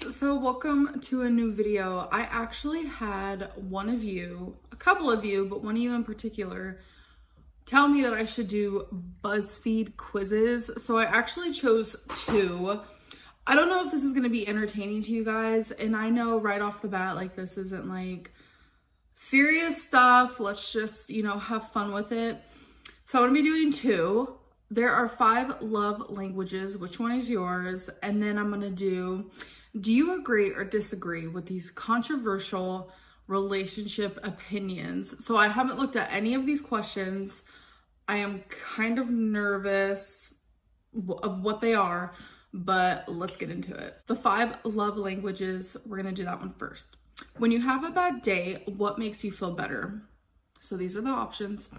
guys, so welcome to a new video. I actually had a couple of you, but one of you in particular, tell me that I should do BuzzFeed quizzes. So I actually chose two. I don't know if this is going to be entertaining to you guys, and I know right off the bat, like, this isn't like serious stuff. Let's just, have fun with it. So I'm going to be doing two. There are 5 love languages. Which one is yours? And then I'm going to do you agree or disagree with these controversial relationship opinions? So I haven't looked at any of these questions. I am kind of nervous of what they are, but let's get into it. The 5 love languages, we're going to do that one first. When you have a bad day, what makes you feel better? So these are the options.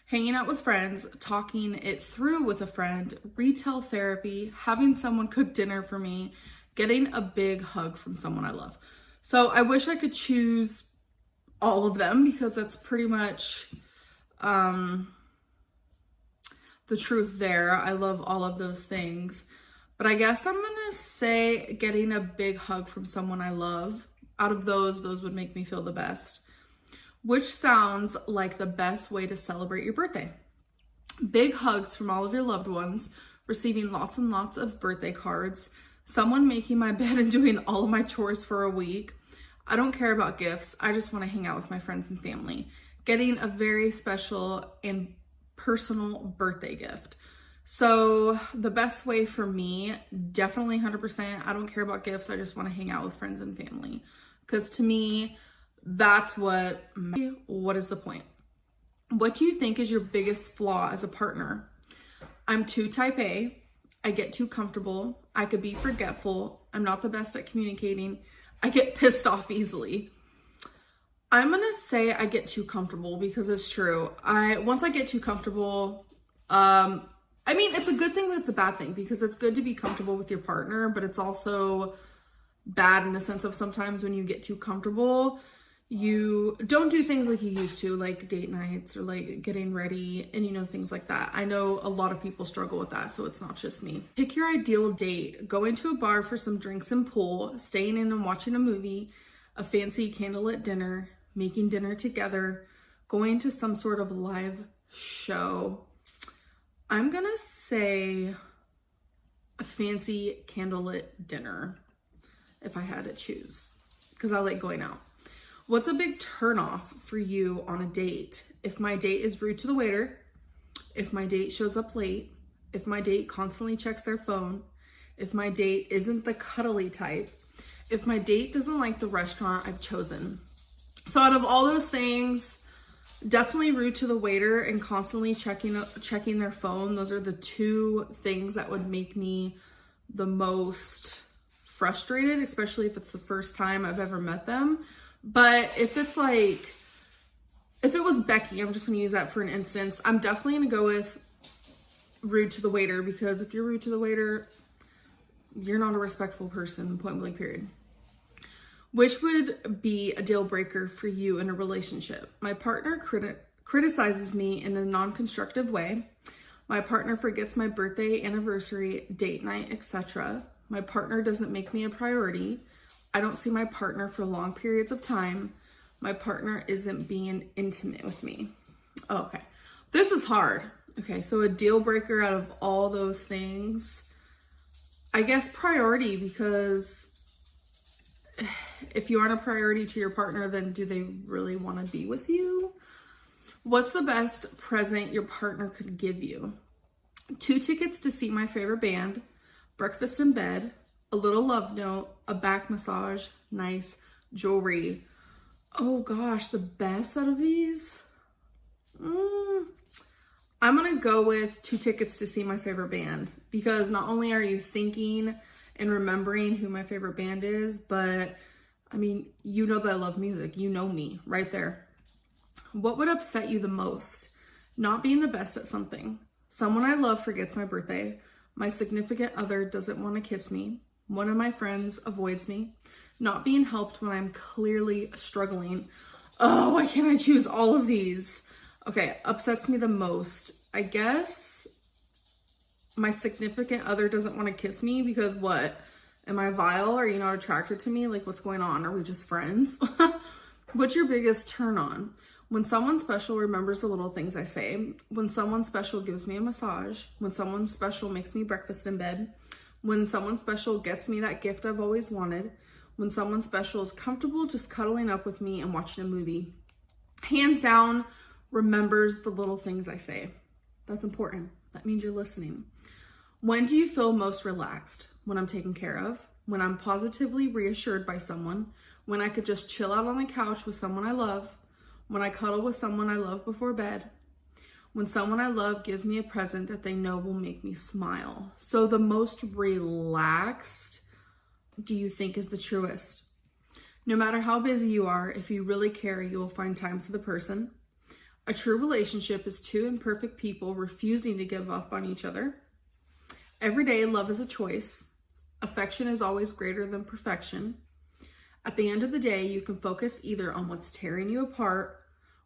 Hanging out with friends, talking it through with a friend, retail therapy, having someone cook dinner for me, getting a big hug from someone I love. So I wish I could choose all of them because that's pretty much the truth there. I love all of those things. But I guess I'm gonna say getting a big hug from someone I love. Out of those would make me feel the best. Which sounds like the best way to celebrate your birthday? Big hugs from all of your loved ones, receiving lots and lots of birthday cards, someone making my bed and doing all of my chores for a week. I don't care about gifts. I just want to hang out with my friends and family. Getting a very special and personal birthday gift. So the best way for me, definitely 100%. I don't care about gifts. I just want to hang out with friends and family. Because to me, that's what is the point? What do you think is your biggest flaw as a partner? I'm too type A. I get too comfortable. I could be forgetful. I'm not the best at communicating. I get pissed off easily. I'm gonna say I get too comfortable because it's true. Once I get too comfortable, it's a good thing, but it's a bad thing because it's good to be comfortable with your partner, but it's also bad in the sense of sometimes when you get too comfortable, you don't do things like you used to, like date nights or like getting ready and things like that. I know a lot of people struggle with that, so it's not just me. Pick your ideal date. Going to a bar for some drinks and pool, staying in and watching a movie, a fancy candlelit dinner, making dinner together, going to some sort of live show. I'm gonna say a fancy candlelit dinner if I had to choose, because I like going out. What's a big turnoff for you on a date? If my date is rude to the waiter, if my date shows up late, if my date constantly checks their phone, if my date isn't the cuddly type, if my date doesn't like the restaurant I've chosen. So out of all those things, definitely rude to the waiter and constantly checking their phone. Those are the 2 things that would make me the most frustrated, especially if it's the first time I've ever met them. But if it was Becky, I'm just gonna use that for an instance, I'm definitely gonna go with rude to the waiter, because if you're rude to the waiter, you're not a respectful person, point blank period. Which would be a deal breaker for you in a relationship? My partner criticizes me in a non-constructive way. My partner forgets my birthday, anniversary, date night, etc. My partner doesn't make me a priority. I don't see my partner for long periods of time. My partner isn't being intimate with me. Oh, okay. This is hard. Okay, so a deal breaker out of all those things, I guess priority, because if you aren't a priority to your partner, then do they really want to be with you? What's the best present your partner could give you? 2 tickets to see my favorite band, breakfast in bed, a little love note, a back massage, nice jewelry. Oh gosh, the best out of these? I'm gonna go with 2 tickets to see my favorite band, because not only are you thinking and remembering who my favorite band is, but you know that I love music. You know me right there. What would upset you the most? Not being the best at something. Someone I love forgets my birthday. My significant other doesn't want to kiss me. One of my friends avoids me. Not being helped when I'm clearly struggling. Oh, why can't I choose all of these? Okay, upsets me the most. I guess my significant other doesn't want to kiss me because what? Am I vile? Are you not attracted to me? Like, what's going on? Are we just friends? What's your biggest turn on? When someone special remembers the little things I say. When someone special gives me a massage. When someone special makes me breakfast in bed. When someone special gets me that gift I've always wanted. When someone special is comfortable just cuddling up with me and watching a movie. Hands down, remembers the little things I say. That's important. That means you're listening. When do you feel most relaxed? When I'm taken care of. When I'm positively reassured by someone. When I could just chill out on the couch with someone I love. When I cuddle with someone I love before bed. When someone I love gives me a present that they know will make me smile. So the most relaxed, do you think is the truest? No matter how busy you are, if you really care, you will find time for the person. A true relationship is two imperfect people refusing to give up on each other. Every day, love is a choice. Affection is always greater than perfection. At the end of the day, you can focus either on what's tearing you apart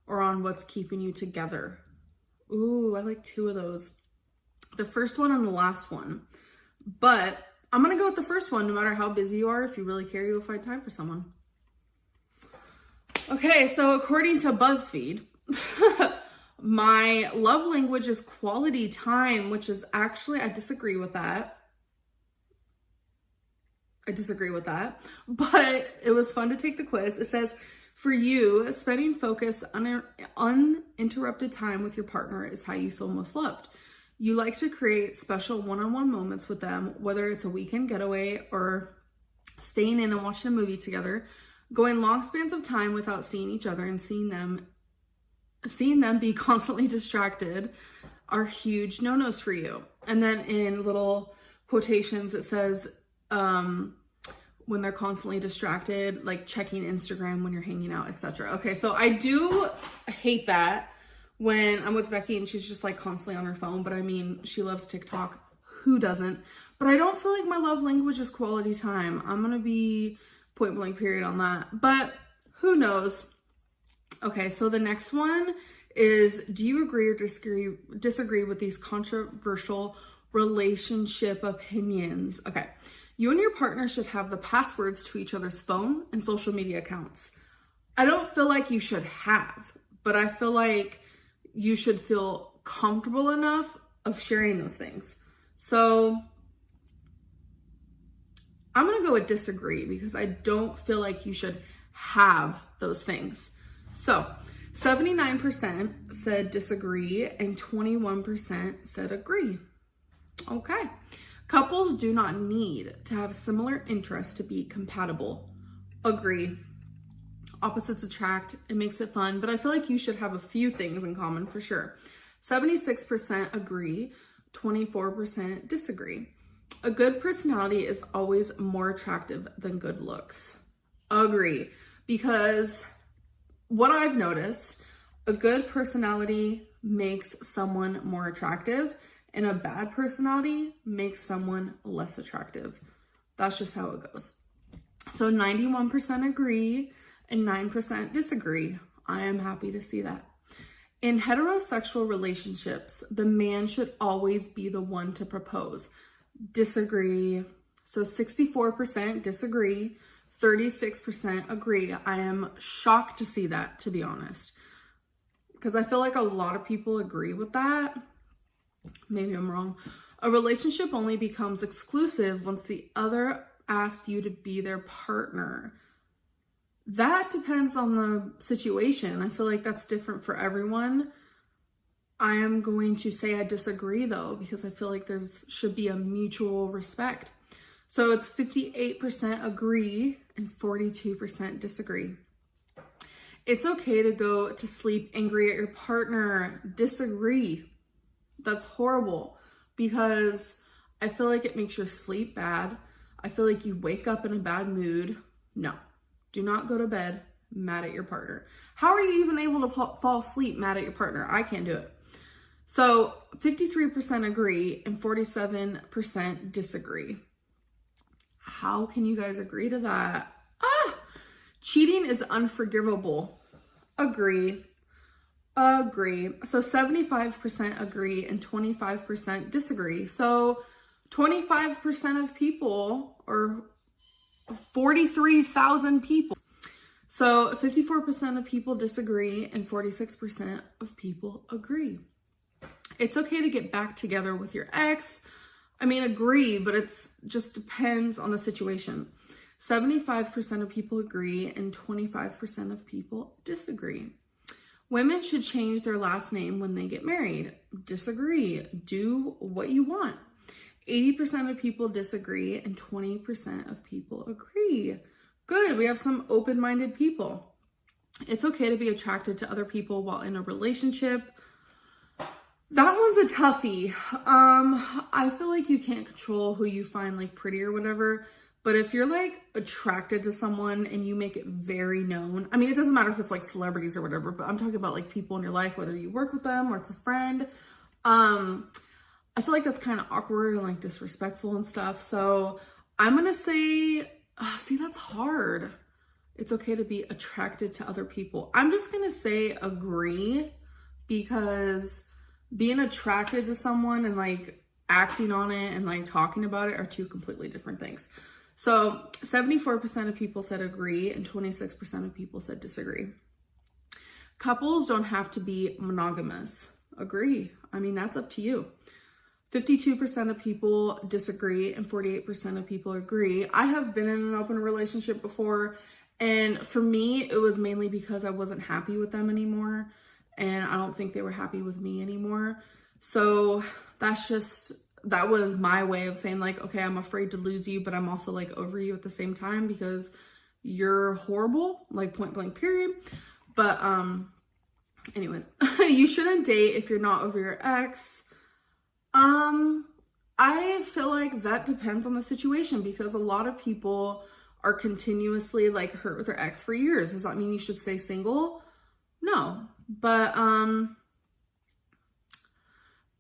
or on what's keeping you together. Ooh, I like two of those. The first one and the last one. But I'm going to go with the first one. No matter how busy you are, if you really care, you'll find time for someone. Okay, so according to BuzzFeed, my love language is quality time, which is actually, I disagree with that. But it was fun to take the quiz. It says, for you, spending focused, uninterrupted time with your partner is how you feel most loved. You like to create special one-on-one moments with them, whether it's a weekend getaway or staying in and watching a movie together, going long spans of time without seeing each other and seeing them be constantly distracted are huge no-nos for you. And then in little quotations, it says, when they're constantly distracted, like checking Instagram when you're hanging out, etc. Okay, so I do hate that when I'm with Becky and she's just like constantly on her phone, but I mean, she loves TikTok. Who doesn't? But I don't feel like my love language is quality time. I'm gonna be point blank period on that, but who knows? Okay, so the next one is, do you agree or disagree with these controversial relationship opinions? Okay. You and your partner should have the passwords to each other's phone and social media accounts. I don't feel like you should have, but I feel like you should feel comfortable enough of sharing those things. So I'm going to go with disagree because I don't feel like you should have those things. So 79% said disagree and 21% said agree. Okay. Couples do not need to have similar interests to be compatible. Agree. Opposites attract. It makes it fun, but I feel like you should have a few things in common for sure. 76% agree, 24% disagree. A good personality is always more attractive than good looks. Agree. Because what I've noticed, a good personality makes someone more attractive, and a bad personality makes someone less attractive. That's just how it goes. So 91% agree and 9% disagree. I am happy to see that. In heterosexual relationships, the man should always be the one to propose. Disagree. So 64% disagree, 36% agree. I am shocked to see that, to be honest, because I feel like a lot of people agree with that. Maybe I'm wrong. A relationship only becomes exclusive once the other asks you to be their partner. That depends on the situation. I feel like that's different for everyone. I am going to say I disagree though, because I feel like there should be a mutual respect. So it's 58% agree and 42% disagree. It's okay to go to sleep angry at your partner. Disagree. That's horrible because I feel like it makes your sleep bad. I feel like you wake up in a bad mood. No, do not go to bed mad at your partner. How are you even able to fall asleep mad at your partner? I can't do it. So 53% agree and 47% disagree. How can you guys agree to that? Cheating is unforgivable. Agree. So 75% agree and 25% disagree. So 25% of people, or 43,000 people. So 54% of people disagree and 46% of people agree. It's okay to get back together with your ex. I mean, agree, but it's just depends on the situation. 75% of people agree and 25% of people disagree. Women should change their last name when they get married. Disagree. Do what you want. 80% of people disagree and 20% of people agree. Good, we have some open-minded people. It's okay to be attracted to other people while in a relationship. That one's a toughie. I feel like you can't control who you find like pretty or whatever, but if you're like attracted to someone and you make it very known, I mean, it doesn't matter if it's like celebrities or whatever, but I'm talking about like people in your life, whether you work with them or it's a friend. I feel like that's kind of awkward and like disrespectful and stuff. So I'm gonna say, see, that's hard. It's okay to be attracted to other people. I'm just gonna say agree, because being attracted to someone and like acting on it and like talking about it are two completely different things. So 74% of people said agree and 26% of people said disagree. Couples don't have to be monogamous. Agree. I mean, that's up to you. 52% of people disagree and 48% of people agree. I have been in an open relationship before, and for me, it was mainly because I wasn't happy with them anymore, and I don't think they were happy with me anymore. So that was my way of saying like, okay, I'm afraid to lose you, but I'm also like over you at the same time because you're horrible, like point blank period. But anyways, you shouldn't date if you're not over your ex. I feel like that depends on the situation, because a lot of people are continuously like hurt with their ex for years. Does that mean you should stay single? No, but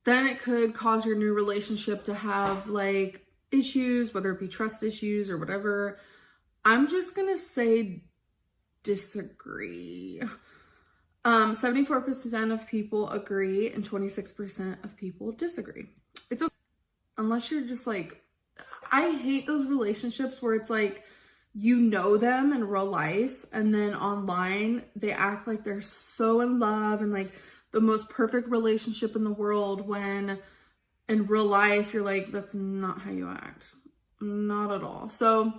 then it could cause your new relationship to have like issues, whether it be trust issues or whatever. I'm just gonna say disagree. 74% of people agree and 26% of people disagree. It's okay, unless you're just like, I hate those relationships where it's like, you know them in real life and then online they act like they're so in love and like the most perfect relationship in the world, when in real life you're like, that's not how you act. Not at all. So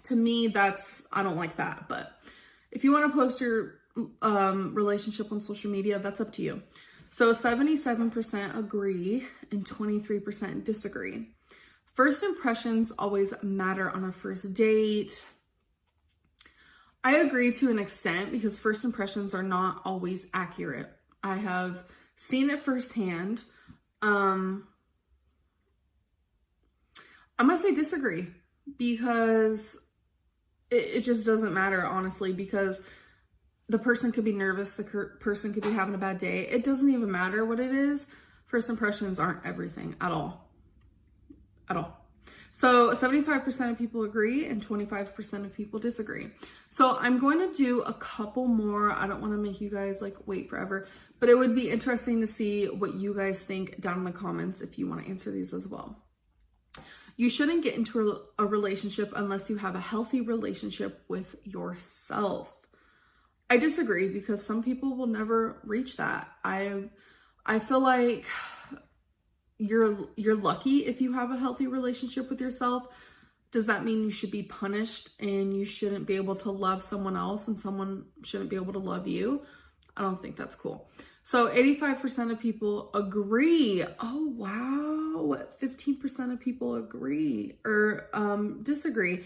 to me, I don't like that. But if you want to post your relationship on social media, that's up to you. So 77% agree and 23% disagree. First impressions always matter on a first date. I agree to an extent, because first impressions are not always accurate. I have seen it firsthand. I'm gonna say disagree, because it just doesn't matter, honestly, because the person could be nervous, the person could be having a bad day. It doesn't even matter what it is. First impressions aren't everything at all. At all. So 75% of people agree and 25% of people disagree. So I'm going to do a couple more. I don't want to make you guys like wait forever, but it would be interesting to see what you guys think down in the comments if you want to answer these as well. You shouldn't get into a relationship unless you have a healthy relationship with yourself. I disagree, because some people will never reach that. I feel like you're lucky if you have a healthy relationship with yourself. Does that mean you should be punished and you shouldn't be able to love someone else and someone shouldn't be able to love you? I don't think that's cool. So 85% of people agree. Oh, wow. 15% of people agree or disagree.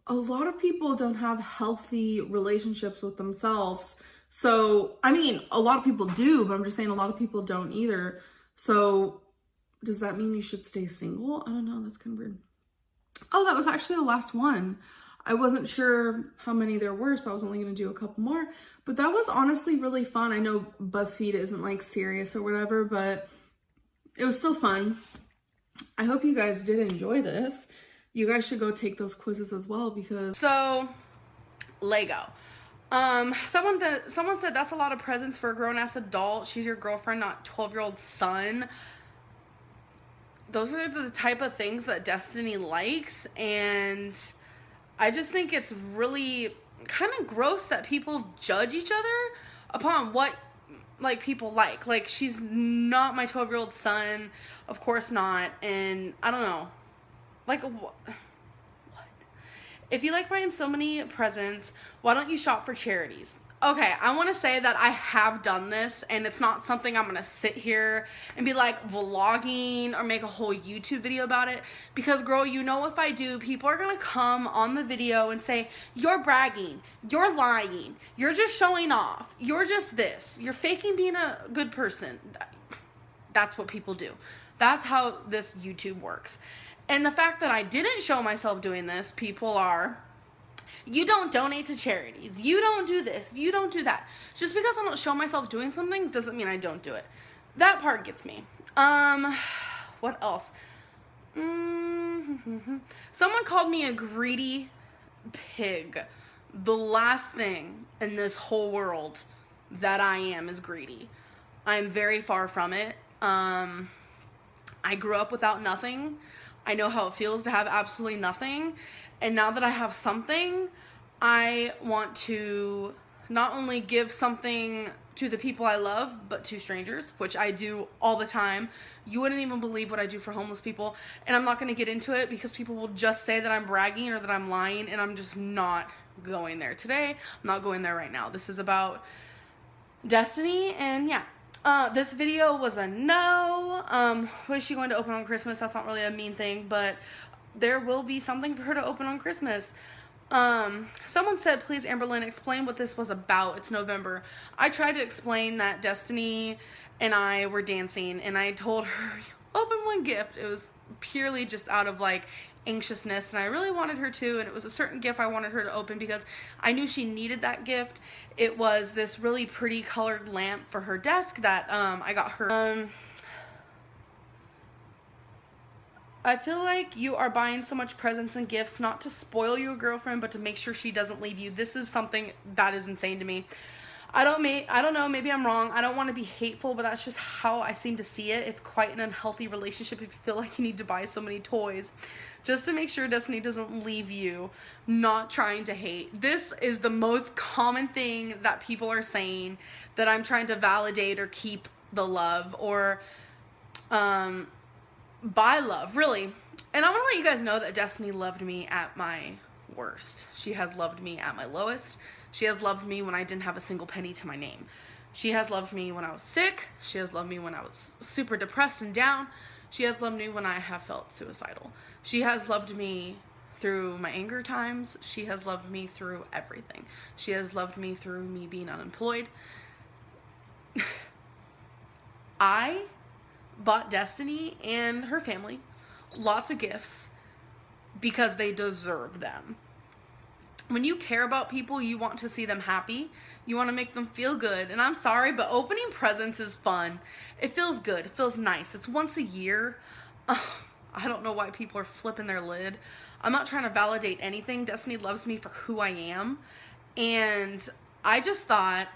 A lot of people don't have healthy relationships with themselves. So, I mean, a lot of people do, but I'm just saying a lot of people don't either. So does that mean you should stay single? I don't know. That's kind of weird. Oh, that was actually the last one. I wasn't sure how many there were, so I was only going to do a couple more. But that was honestly really fun. I know BuzzFeed isn't like serious or whatever, but it was still fun. I hope you guys did enjoy this. You guys should go take those quizzes as well, because... So, Lego. Someone said that's a lot of presents for a grown-ass adult. She's your girlfriend, not 12-year-old son. those are the type of things that Destiny likes, and I just think it's really kind of gross that people judge each other upon what, like, people like. Like, she's not my 12-year-old son, of course not, and I don't know. Like, what? If you like buying so many presents, why don't you shop for charities? Okay, I want to say that I have done this, and it's not something I'm going to sit here and be like vlogging or make a whole YouTube video about it, because girl, you know, if I do, people are going to come on the video and say, you're bragging, you're lying, you're just showing off, you're just this, you're faking being a good person. That's what people do. That's how this YouTube works. And the fact that I didn't show myself doing this, people are, you don't donate to charities, you don't do this, you don't do that. Just because I don't show myself doing something doesn't mean I don't do it. That part gets me. What else? Someone called me a greedy pig. The last thing in this whole world that I am is greedy. I'm very far from it. I grew up without nothing. I know how it feels to have absolutely nothing. And now that I have something, I want to not only give something to the people I love, but to strangers, which I do all the time. You wouldn't even believe what I do for homeless people. And I'm not going to get into it because people will just say that I'm bragging or that I'm lying, and I'm just not going there today. I'm not going there right now. This is about Destiny, and yeah. This video was a no. What is she going to open on Christmas? That's not really a mean thing, but there will be something for her to open on Christmas. Someone said, please, amberlynn, explain what this was about. It's November. I tried to explain that Destiny and I were dancing, and I told her, open one gift. It was purely just out of, like, anxiousness, and I really wanted her to, and it was a certain gift I wanted her to open because I knew she needed that gift. It was this really pretty colored lamp for her desk that I got her. I feel like you are buying so much presents and gifts not to spoil your girlfriend, but to make sure she doesn't leave you. This is something that is insane to me. I don't know, maybe I'm wrong. I don't want to be hateful, but that's just how I seem to see it. It's quite an unhealthy relationship if you feel like you need to buy so many toys just to make sure Destiny doesn't leave you. Not trying to hate. This is the most common thing that people are saying, that I'm trying to validate or keep the love or buy love, really. And I want to let you guys know that Destiny loved me at my worst. She has loved me at my lowest. She has loved me when I didn't have a single penny to my name. She has loved me when I was sick. She has loved me when I was super depressed and down. She has loved me when I have felt suicidal. She has loved me through my anger times. She has loved me through everything. She has loved me through me being unemployed. I bought Destiny and her family lots of gifts because they deserve them. When you care about people, you want to see them happy. You want to make them feel good. And I'm sorry, but opening presents is fun. It feels good. It feels nice. It's once a year. I don't know why people are flipping their lid. I'm not trying to validate anything. Destiny loves me for who I am. And I just thought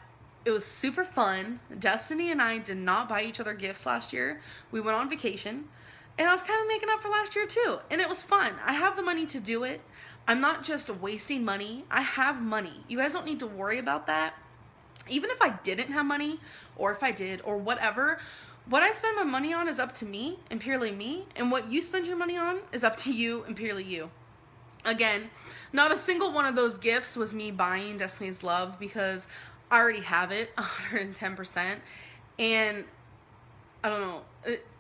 it was super fun. Destiny and I did not buy each other gifts last year. We went on vacation. And I was kind of making up for last year too. And it was fun. I have the money to do it. I'm not just wasting money. I have money. You guys don't need to worry about that. Even if I didn't have money, or if I did, or whatever, what I spend my money on is up to me and purely me. And what you spend your money on is up to you and purely you. Again, not a single one of those gifts was me buying Destiny's Love because I already have it 110%. And I don't know.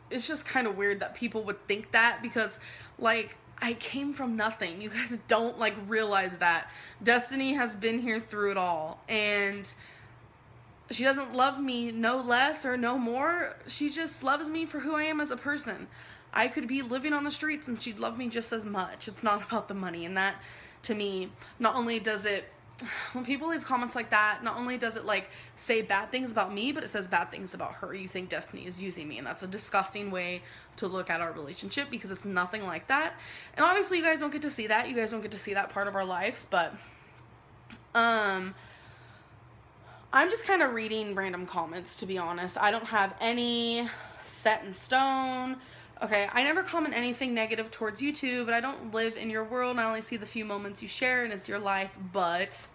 It's just kind of weird that people would think that because, like, I came from nothing. You guys don't, like, realize that. Destiny has been here through it all. And she doesn't love me no less or no more. She just loves me for who I am as a person. I could be living on the streets and she'd love me just as much. It's not about the money. And that, to me, not only does it, when people leave comments like that, not only does it, like, say bad things about me, but it says bad things about her. You think Destiny is using me, and that's a disgusting way to look at our relationship because it's nothing like that. And obviously you guys don't get to see that. You guys don't get to see that part of our lives, but I'm just kind of reading random comments, to be honest. I don't have any set in stone Okay, I never comment anything negative towards YouTube, but I don't live in your world. I only see the few moments you share, and it's your life, but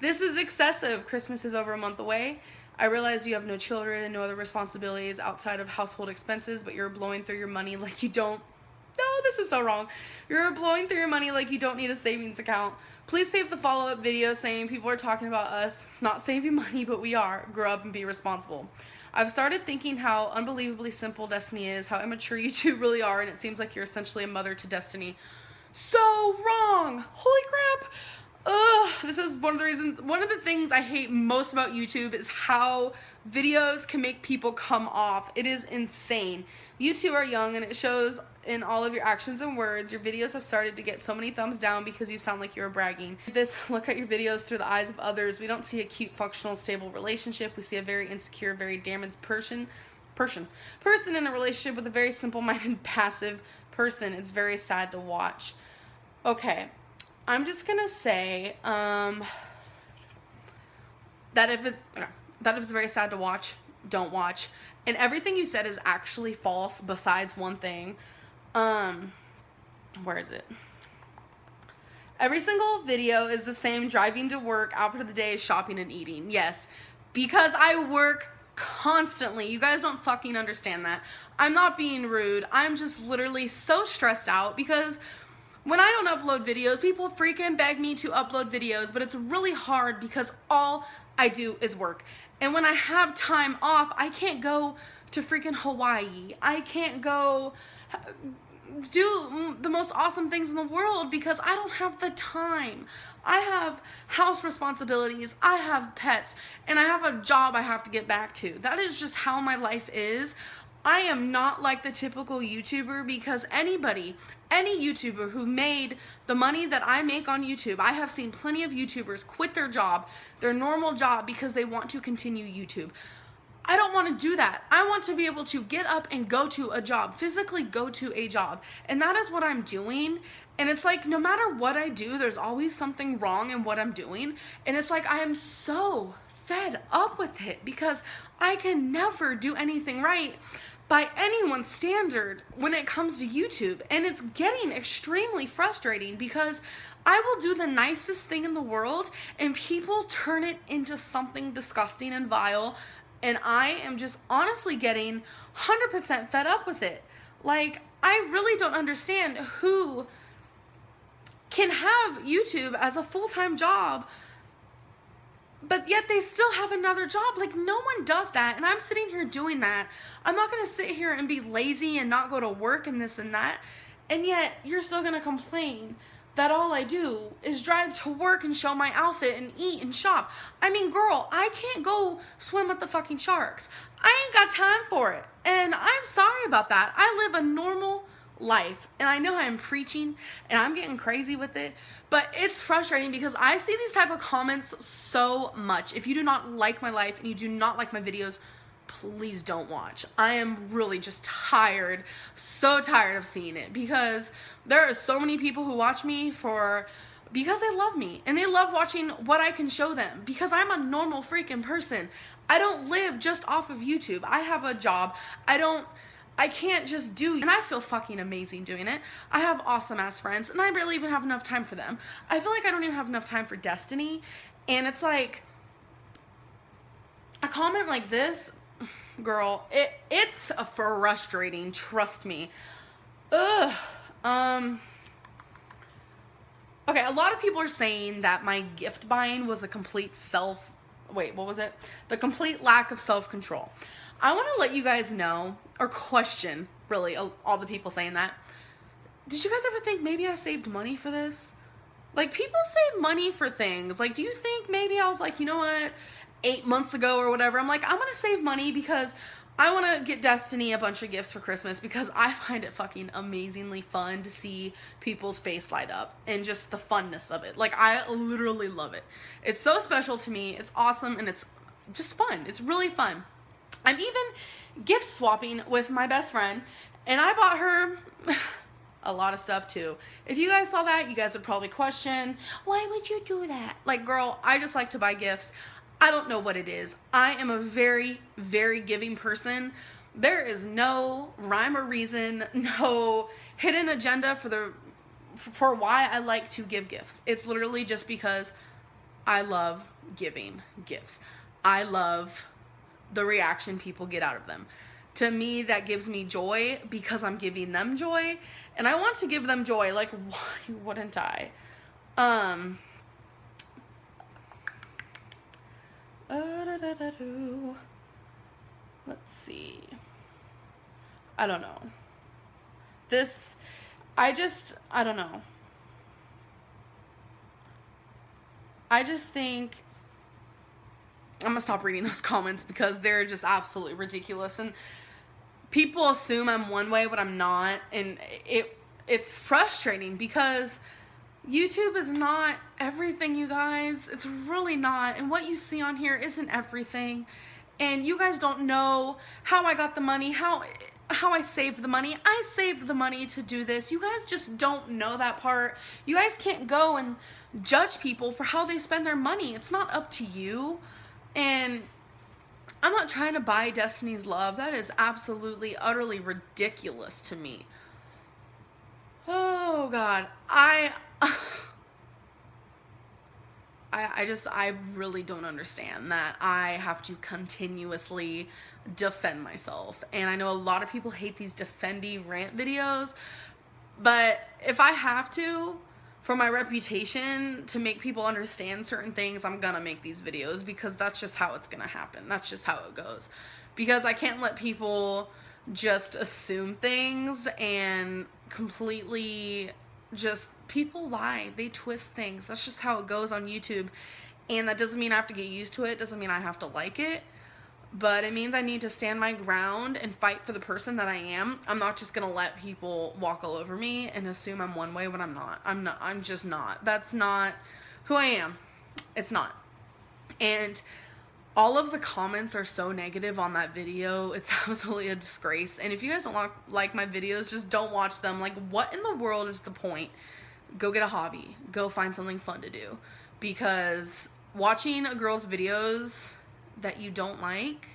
this is excessive. Christmas is over a month away. I realize you have no children and no other responsibilities outside of household expenses, but you're blowing through your money like you don't. No, this is so wrong. You're blowing through your money like you don't need a savings account. Please save the follow-up video saying people are talking about us not saving money, but we are. Grow up and be responsible. I've started thinking how unbelievably simple Destiny is, how immature you two really are, and it seems like you're essentially a mother to Destiny. So wrong! Holy crap! Ugh, this is one of the things I hate most about YouTube is how videos can make people come off. It is insane. You two are young, and it shows in all of your actions and words. Your videos have started to get so many thumbs down because you sound like you're bragging. Look at your videos through the eyes of others. We don't see a cute, functional, stable relationship. We see a very insecure, very damaged person in a relationship with a very simple-minded, passive person. It's very sad to watch. Okay, I'm just gonna say that if it's very sad to watch, don't watch. And everything you said is actually false besides one thing. Where is it? Every single video is the same: driving to work, outfit of the day, shopping, and eating. Yes, because I work constantly. You guys don't fucking understand that. I'm not being rude. I'm just literally so stressed out because when I don't upload videos, people freaking beg me to upload videos, but it's really hard because all I do is work. And when I have time off, I can't go to freaking Hawaii. I can't go do the most awesome things in the world because I don't have the time. I have house responsibilities, I have pets, and I have a job I have to get back to. That is just how my life is. I am not like the typical YouTuber because any YouTuber who made the money that I make on YouTube, I have seen plenty of YouTubers quit their job, their normal job, because they want to continue YouTube. I don't want to do that. I want to be able to get up and go to a job, physically go to a job. And that is what I'm doing. And it's like, no matter what I do, there's always something wrong in what I'm doing. And it's like, I am so fed up with it because I can never do anything right by anyone's standard when it comes to YouTube. And it's getting extremely frustrating because I will do the nicest thing in the world and people turn it into something disgusting and vile. And I am just honestly getting 100% fed up with it. Like, I really don't understand who can have YouTube as a full-time job, but yet they still have another job. Like, no one does that, and I'm sitting here doing that. I'm not going to sit here and be lazy and not go to work and this and that, and yet you're still going to complain that all I do is drive to work and show my outfit and eat and shop. I mean, girl, I can't go swim with the fucking sharks. I ain't got time for it, and I'm sorry about that. I live a normal life, and I know I'm preaching and I'm getting crazy with it, but it's frustrating because I see these type of comments so much. If you do not like my life and you do not like my videos, please don't watch. I am really just tired, so tired of seeing it because there are so many people who watch me because they love me and they love watching what I can show them because I'm a normal freaking person. I don't live just off of YouTube. I have a job. I can't just do, and I feel fucking amazing doing it. I have awesome ass friends, and I barely even have enough time for them. I feel like I don't even have enough time for Destiny, and it's like, a comment like this, girl, it's frustrating, trust me. Ugh. Okay, a lot of people are saying that my gift buying was a complete the complete lack of self-control. I want to let you guys know, or question, really, all the people saying that. Did you guys ever think maybe I saved money for this? Like, people save money for things. Like, do you think maybe I was like, you know what, 8 months ago or whatever, I'm like, I'm going to save money because I want to get Destiny a bunch of gifts for Christmas because I find it fucking amazingly fun to see people's face light up and just the funness of it. Like, I literally love it. It's so special to me. It's awesome and it's just fun. It's really fun. I'm even gift swapping with my best friend, and I bought her a lot of stuff too. If you guys saw that, you guys would probably question, why would you do that? Like, girl, I just like to buy gifts. I don't know what it is. I am a very, very giving person There is no rhyme or reason, no hidden agenda for why I like to give gifts. It's literally just because I love giving gifts. I love the reaction people get out of them. To me, that gives me joy because I'm giving them joy, and I want to give them joy. Like, why wouldn't I? Let's see. I don't know. I don't know. I just think I'm gonna stop reading those comments because they're just absolutely ridiculous, and people assume I'm one way when I'm not, and it's frustrating because YouTube is not everything, you guys. It's really not, and what you see on here isn't everything, and you guys don't know how I got the money, how I saved the money. I saved the money to do this. You guys just don't know that part. You guys can't go and judge people for how they spend their money. It's not up to you. And I'm not trying to buy Destiny's love. That is absolutely, utterly ridiculous to me. Oh, God. I really don't understand that I have to continuously defend myself. And I know a lot of people hate these defendy rant videos, but if I have to, for my reputation, to make people understand certain things, I'm gonna make these videos because that's just how it's gonna happen. That's just how it goes. Because I can't let people just assume things and completely just, people lie, they twist things. That's just how it goes on YouTube, and that doesn't mean I have to get used to it, doesn't mean I have to like it, but it means I need to stand my ground and fight for the person that I am. I'm not just gonna let people walk all over me and assume I'm one way when I'm not. I'm just not. That's not who I am. It's not. And all of the comments are so negative on that video. It's absolutely a disgrace. And if you guys don't like my videos, just don't watch them. Like, what in the world is the point? Go get a hobby. Go find something fun to do. Because watching a girl's videos that you don't like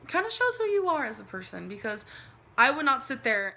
kind of shows who you are as a person. Because I would not sit there